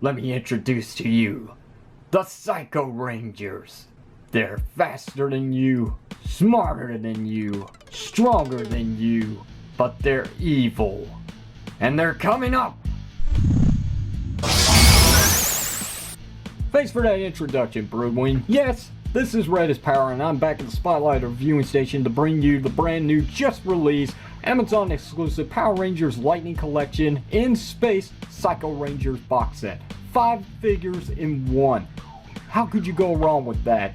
let me introduce to you the Psycho Rangers. They're faster than you, smarter than you, stronger than you, but they're evil. And they're coming up! Thanks for that introduction, Broodwing. Yes, this is Redis Power, and I'm back at the Spotlight Viewing Station to bring you the brand new, just released, Amazon exclusive Power Rangers Lightning Collection in Space Psycho Rangers box set. 5 figures in one. How could you go wrong with that?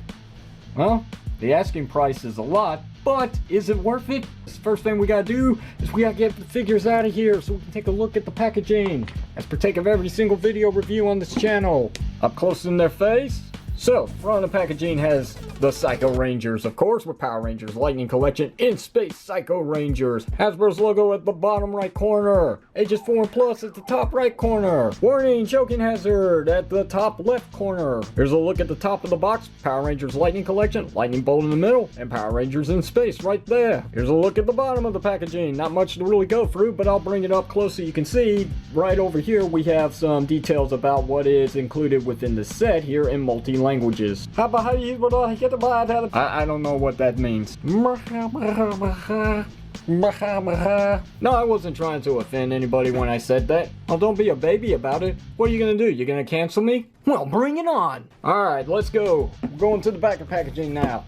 Well, the asking price is a lot, but is it worth it? The first thing we gotta do is we gotta get the figures out of here so we can take a look at the packaging, as partake of every single video review on this channel. Up close in their face. So, front of the packaging has the Psycho Rangers, of course, with Power Rangers Lightning Collection in Space Psycho Rangers. Hasbro's logo at the bottom right corner. Ages 4 and plus at the top right corner. Warning, choking hazard at the top left corner. Here's a look at the top of the box. Power Rangers Lightning Collection, Lightning Bolt in the middle, and Power Rangers in Space right there. Here's a look at the bottom of the packaging. Not much to really go through, but I'll bring it up close so you can see. Right over here we have some details about what is included within the set here in multi-languages. I don't know what that means. No, I wasn't trying to offend anybody when I said that. Oh, don't be a baby about it. What are you gonna do? You gonna cancel me? Well, bring it on. Alright, let's go. We're going to the back of the packaging now.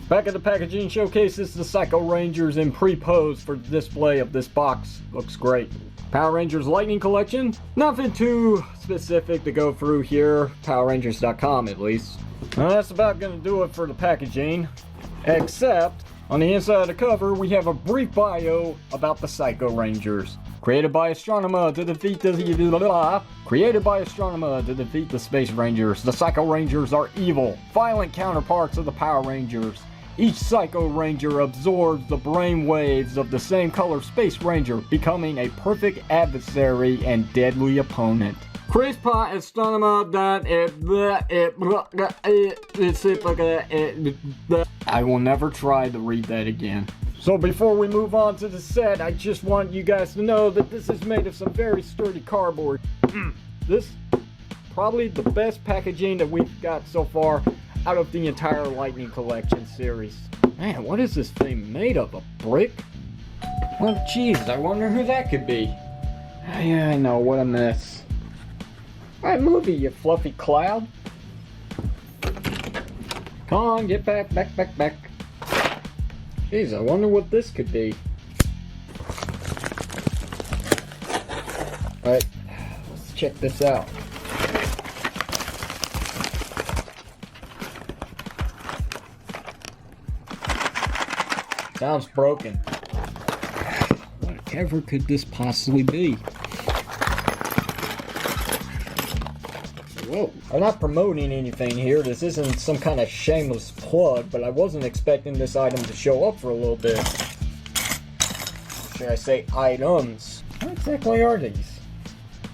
Back of the packaging showcases the Psycho Rangers in pre-pose for display of this box. Looks great. Power Rangers Lightning Collection. Nothing too specific to go through here. PowerRangers.com at least. Now that's about going to do it for the packaging. Except, on the inside of the cover, we have a brief bio about the Psycho Rangers. Created by Astronomer to defeat the Space Rangers. The Psycho Rangers are evil, violent counterparts of the Power Rangers. Each Psycho Ranger absorbs the brain waves of the same color Space Ranger, becoming a perfect adversary and deadly opponent. I will never try to read that again. So before we move on to the set, I just want you guys to know that this is made of some very sturdy cardboard. This probably the best packaging that we've got so far out of the entire Lightning Collection series. Man, what is this thing made of? A brick? Well, jeez, I wonder who that could be. Yeah, I know, what a mess. Alright, move it, you fluffy cloud. Come on, get back. Jeez, I wonder what this could be. Alright, let's check this out. Sounds broken. Whatever could this possibly be? Whoa. I'm not promoting anything here. This isn't some kind of shameless plug, but I wasn't expecting this item to show up for a little bit. Should I say items? What exactly are these?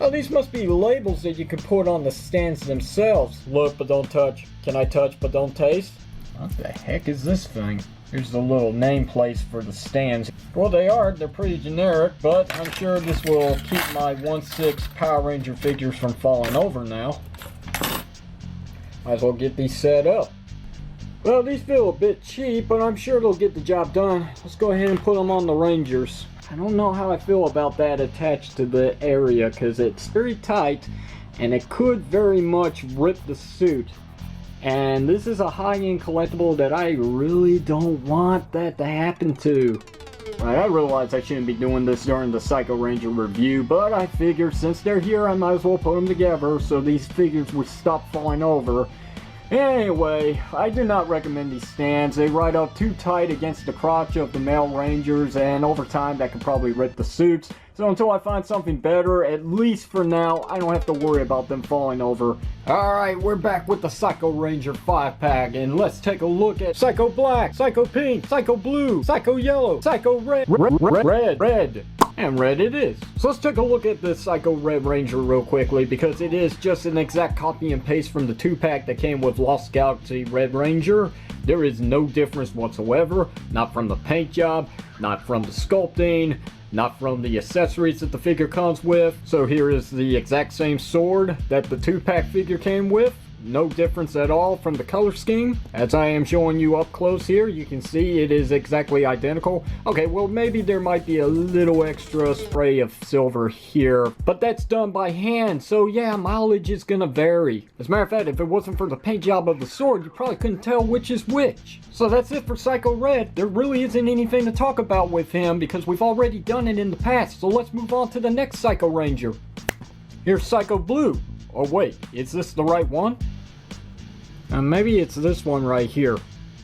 Oh, these must be labels that you can put on the stands themselves. Look but don't touch. Can I touch but don't taste? What the heck is this thing? Here's the little nameplates for the stands. Well, they're pretty generic, but I'm sure this will keep my 1/6 Power Ranger figures from falling over now. Might as well get these set up. Well, these feel a bit cheap, but I'm sure they'll get the job done. Let's go ahead and put them on the Rangers. I don't know how I feel about that attached to the area, because it's very tight, and it could very much rip the suit. And this is a high-end collectible that I really don't want that to happen to. Right, I realize I shouldn't be doing this during the Psycho Ranger review, but I figured since they're here, I might as well put them together so these figures would stop falling over. Anyway, I do not recommend these stands. They ride up too tight against the crotch of the male Rangers, and over time that could probably rip the suits. So until I find something better, at least for now, I don't have to worry about them falling over. Alright, we're back with the Psycho Ranger 5-pack, and let's take a look at Psycho Black, Psycho Pink, Psycho Blue, Psycho Yellow, Psycho Red, Red, and Red it is. So let's take a look at the Psycho Red Ranger real quickly, because it is just an exact copy and paste from the 2-pack that came with Lost Galaxy Red Ranger. There is no difference whatsoever, not from the paint job, not from the sculpting, not from the accessories that the figure comes with. So here is the exact same sword that the 2-pack figure came with. No difference at all from the color scheme. As I am showing you up close here, you can see it is exactly identical. Okay, well maybe there might be a little extra spray of silver here, but that's done by hand, so yeah, mileage is gonna vary. As a matter of fact, if it wasn't for the paint job of the sword, you probably couldn't tell which is which. So that's it for Psycho Red. There really isn't anything to talk about with him because we've already done it in the past, so let's move on to the next Psycho Ranger. Here's Psycho Blue. Oh wait, is this the right one? Maybe it's this one right here.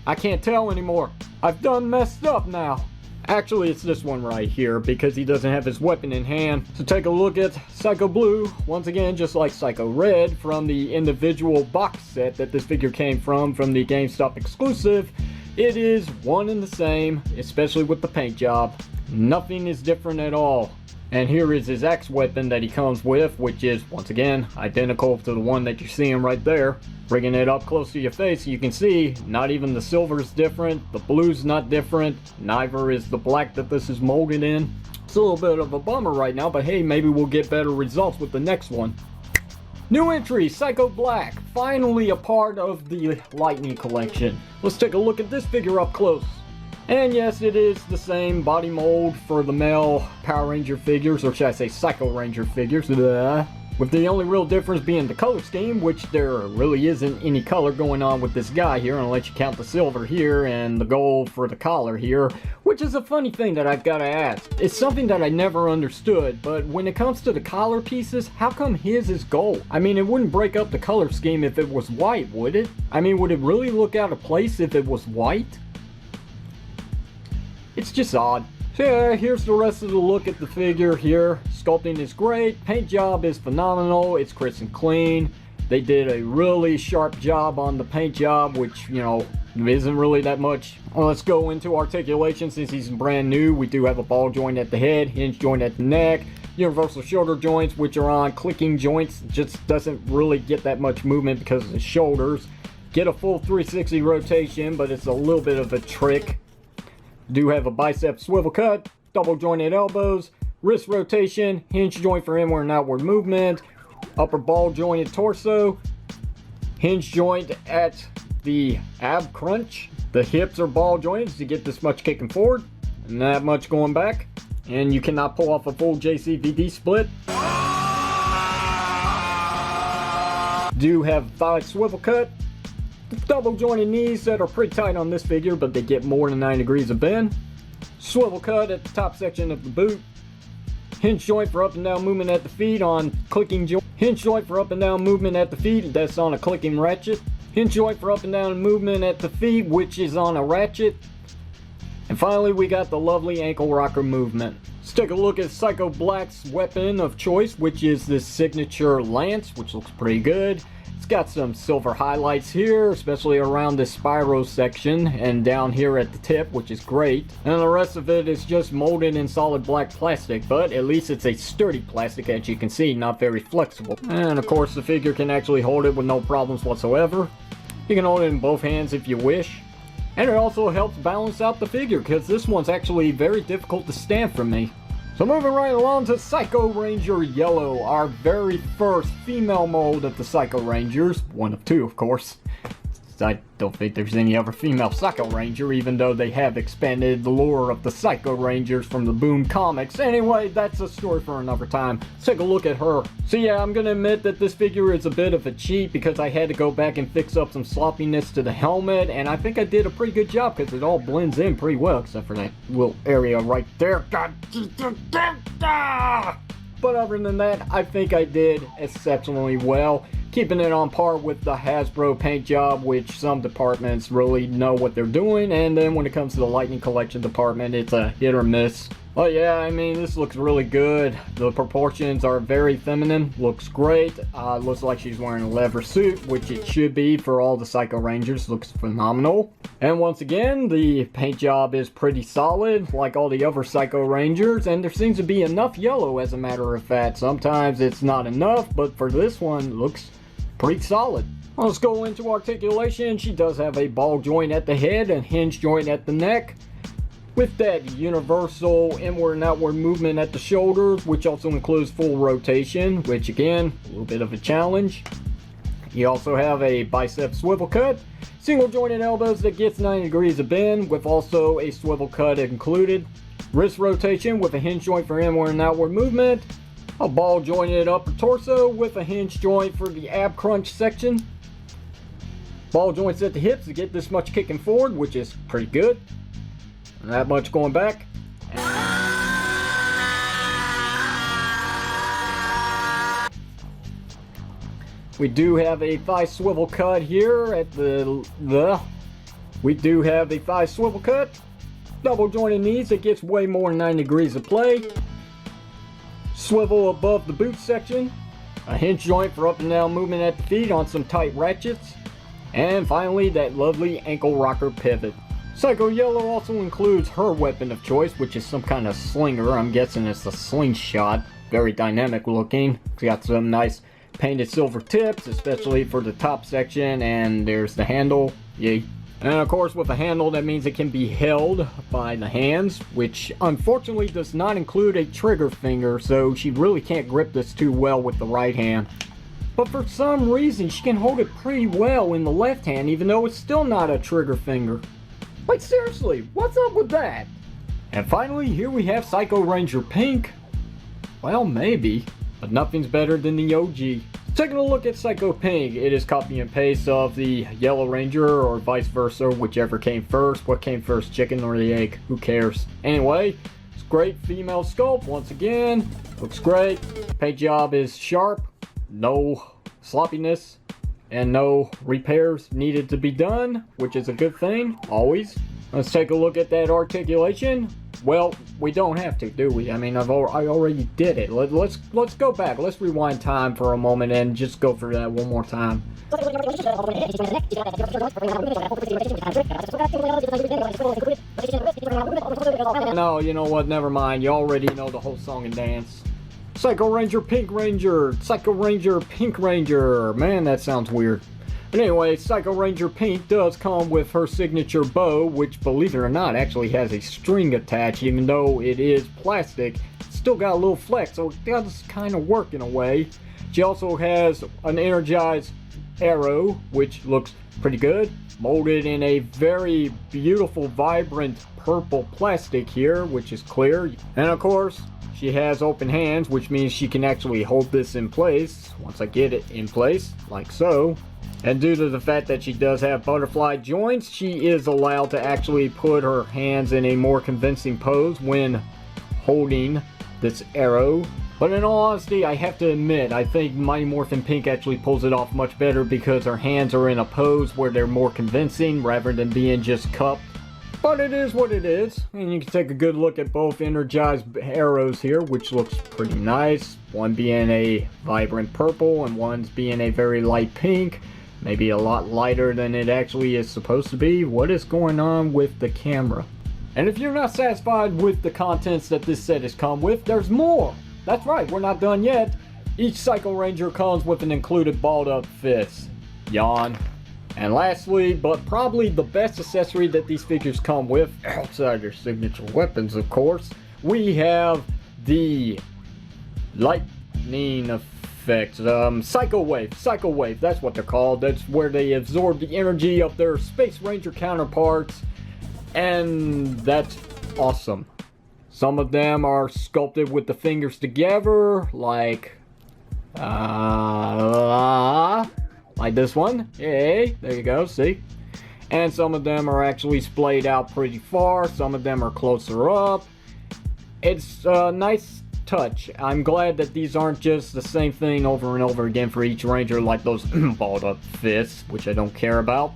I can't tell anymore. I've done messed up now. Actually, it's this one right here because he doesn't have his weapon in hand. So take a look at Psycho Blue. Once again, just like Psycho Red from the individual box set that this figure came from the GameStop exclusive. It is one and the same, especially with the paint job. Nothing is different at all. And here is his axe weapon that he comes with, which is, once again, identical to the one that you're seeing right there. Bringing it up close to your face, you can see not even the silver's different, the blue's not different, neither is the black that this is molded in. It's a little bit of a bummer right now, but hey, maybe we'll get better results with the next one. New entry, Psycho Black, finally a part of the Lightning collection. Let's take a look at this figure up close. And yes, it is the same body mold for the male Power Ranger figures, or should I say Psycho Ranger figures, with the only real difference being the color scheme, which there really isn't any color going on with this guy here, unless you count the silver here and the gold for the collar here, which is a funny thing that I've got to ask. It's something that I never understood, but when it comes to the collar pieces, how come his is gold? I mean, it wouldn't break up the color scheme if it was white, would it? I mean, would it really look out of place if it was white? It's just odd. So yeah, here's the rest of the look at the figure here. Sculpting is great, paint job is phenomenal, it's crisp and clean. They did a really sharp job on the paint job, which, you know, isn't really that much. Well, let's go into articulation. Since he's brand new, we do have a ball joint at the head, hinge joint at the neck, universal shoulder joints, which are on clicking joints. Just doesn't really get that much movement because of the shoulders. Get a full 360 rotation, but it's a little bit of a trick. Do have a bicep swivel cut, double jointed elbows, wrist rotation, hinge joint for inward and outward movement, upper ball jointed torso, hinge joint at the ab crunch. The hips are ball jointed to get this much kicking forward and that much going back, and you cannot pull off a full JCVD split. Do have thigh swivel cut. Double jointed knees that are pretty tight on this figure, but they get more than 9 degrees of bend. Swivel cut at the top section of the boot. Hinge joint for up and down movement at the feet on clicking joint. Hinge joint for up and down movement at the feet, that's on a clicking ratchet. Hinge joint for up and down movement at the feet, which is on a ratchet. And finally, we got the lovely ankle rocker movement. Let's take a look at Psycho Black's weapon of choice, which is this signature lance, which looks pretty good. It's got some silver highlights here, especially around this Spyro section and down here at the tip, which is great. And the rest of it is just molded in solid black plastic, but at least it's a sturdy plastic, as you can see, not very flexible. And of course, the figure can actually hold it with no problems whatsoever. You can hold it in both hands if you wish. And it also helps balance out the figure, because this one's actually very difficult to stand for me. So moving right along to Psycho Ranger Yellow, our very first female mold of the Psycho Rangers. One of two, of course. I don't think there's any other female Psycho Ranger, even though they have expanded the lore of the Psycho Rangers from the Boom comics. Anyway, that's a story for another time. Let's take a look at her. So yeah, I'm gonna admit that this figure is a bit of a cheat because I had to go back and fix up some sloppiness to the helmet, and I think I did a pretty good job because it all blends in pretty well, except for that little area right there. God. But other than that, I think I did exceptionally well, keeping it on par with the Hasbro paint job, which some departments really know what they're doing, and then when it comes to the Lightning Collection department, it's a hit or miss. But yeah, I mean, this looks really good. The proportions are very feminine, looks great. Looks like she's wearing a leather suit, which it should be for all the Psycho Rangers, looks phenomenal. And once again, the paint job is pretty solid, like all the other Psycho Rangers, and there seems to be enough yellow, as a matter of fact. Sometimes it's not enough, but for this one, it looks pretty solid. Let's go into articulation. She does have a ball joint at the head and hinge joint at the neck. with that universal inward and outward movement at the shoulders, which also includes full rotation, which again, a little bit of a challenge. You also have a bicep swivel cut, single jointed elbows that gets 90 degrees of bend with also a swivel cut included. Wrist rotation with a hinge joint for inward and outward movement. A ball jointed upper torso with a hinge joint for the ab crunch section. Ball joints at the hips to get this much kicking forward, which is pretty good. And that much going back. We do have a thigh swivel cut here at we do have a thigh swivel cut. Double jointed knees that gets way more than 90 degrees of play. Swivel above the boot section. A hinge joint for up and down movement at the feet on some tight ratchets. And finally, that lovely ankle rocker pivot. Psycho Yellow also includes her weapon of choice, which is some kind of slinger. I'm guessing it's a slingshot. Very dynamic looking. It's got some nice painted silver tips, especially for the top section. And there's the handle. Yay. And of course, with a handle, that means it can be held by the hands, which unfortunately does not include a trigger finger, so she really can't grip this too well with the right hand. But for some reason, she can hold it pretty well in the left hand, even though it's still not a trigger finger. Like seriously, what's up with that? And finally, here we have Psycho Ranger Pink. Well, maybe, but nothing's better than the OG. Taking a look at Psycho Pink, it is copy and paste of the Yellow Ranger, or vice versa, whichever came first. What came first, chicken or the egg? Who cares? Anyway, it's great female sculpt once again. Looks great. Paint job is sharp. No sloppiness. And no repairs needed to be done, which is a good thing, always. Let's take a look at that articulation. Well, we don't have to, do we? I mean, I already did it. Let's go back. Let's rewind time for a moment and just go through that one more time. No, you know what? Never mind. You already know the whole song and dance. Psycho Ranger, Pink Ranger, Psycho Ranger, Pink Ranger. Man, that sounds weird. But anyway, Psycho Ranger Pink does come with her signature bow, which, believe it or not, actually has a string attached. Even though it is plastic, it's still got a little flex, so it does kind of work in a way. She also has an energized arrow, which looks pretty good. Molded in a very beautiful, vibrant purple plastic here, which is clear. And of course, she has open hands, which means she can actually hold this in place once I get it in place, like so. And due to the fact that she does have butterfly joints, she is allowed to actually put her hands in a more convincing pose when holding this arrow. But in all honesty, I have to admit, I think Mighty Morphin Pink actually pulls it off much better because her hands are in a pose where they're more convincing rather than being just cupped. But it is what it is, and you can take a good look at both energized arrows here, which looks pretty nice. One being a vibrant purple and one's being a very light pink. Maybe a lot lighter than it actually is supposed to be. What is going on with the camera? And if you're not satisfied with the contents that this set has come with, there's more! That's right, we're not done yet. Each Psycho Ranger comes with an included balled up fist. Yawn. And lastly, but probably the best accessory that these figures come with, outside their signature weapons of course, we have the lightning effects. Psycho Wave, that's what they're called. That's where they absorb the energy of their Space Ranger counterparts, and that's awesome. Some of them are sculpted with the fingers together, like this one. Yay, there you go, see? And some of them are actually splayed out pretty far, some of them are closer up. It's a nice touch. I'm glad that these aren't just the same thing over and over again for each Ranger, like those balled up fists, which I don't care about.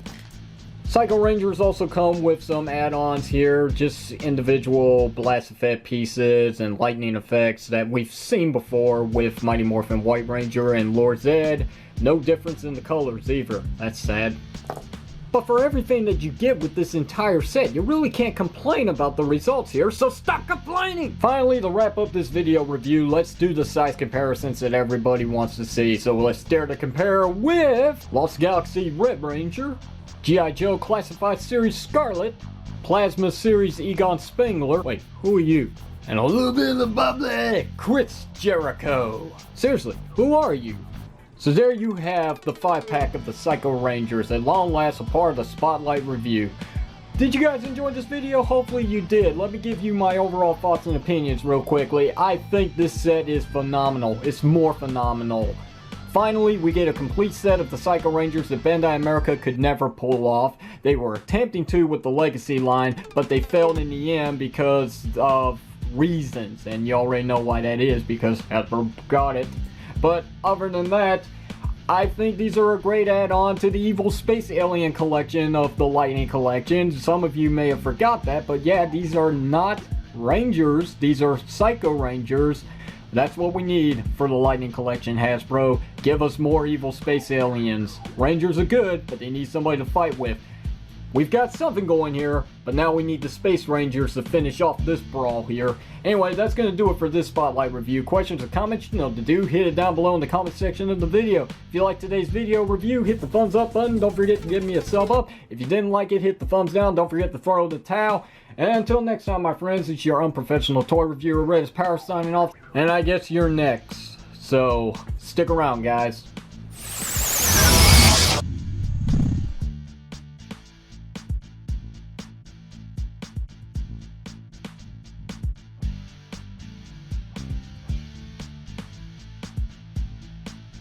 Psycho Rangers also come with some add-ons here, just individual blast effect pieces and lightning effects that we've seen before with Mighty Morphin White Ranger and Lord Zed. No difference in the colors either. That's sad. But for everything that you get with this entire set, you really can't complain about the results here, so stop complaining! Finally, to wrap up this video review, let's do the size comparisons that everybody wants to see. So let's dare to compare with Lost Galaxy Red Ranger, G.I. Joe Classified Series Scarlet, + Plasma Series Egon Spengler. Wait, who are you? And a little bit of the bubbly Chris Jericho. Seriously, who are you? So there you have the 5-pack of the Psycho Rangers, at long last a part of the Spotlight review. Did you guys enjoy this video? Hopefully you did. Let me give you my overall thoughts and opinions real quickly. I think this set is phenomenal. It's more phenomenal. Finally, we get a complete set of the Psycho Rangers that Bandai America could never pull off. They were attempting to with the Legacy line, but they failed in the end because of reasons. And you already know why that is, because Hasbro got it. But other than that, I think these are a great add-on to the Evil Space Alien collection of the Lightning collection. Some of you may have forgot that, but yeah, these are not Rangers. These are Psycho Rangers. That's what we need for the Lightning collection, Hasbro. Give us more Evil Space Aliens. Rangers are good, but they need somebody to fight with. We've got something going here, but now we need the Space Rangers to finish off this brawl here. Anyway, that's going to do it for this Spotlight review. Questions or comments, you know what to do. Hit it down below in the comment section of the video. If you like today's video review, hit the thumbs up button. Don't forget to give me a sub up. If you didn't like it, hit the thumbs down. Don't forget to throw the towel. And until next time, my friends, it's your unprofessional toy reviewer, Redis Power, signing off. And I guess you're next. So, stick around, guys.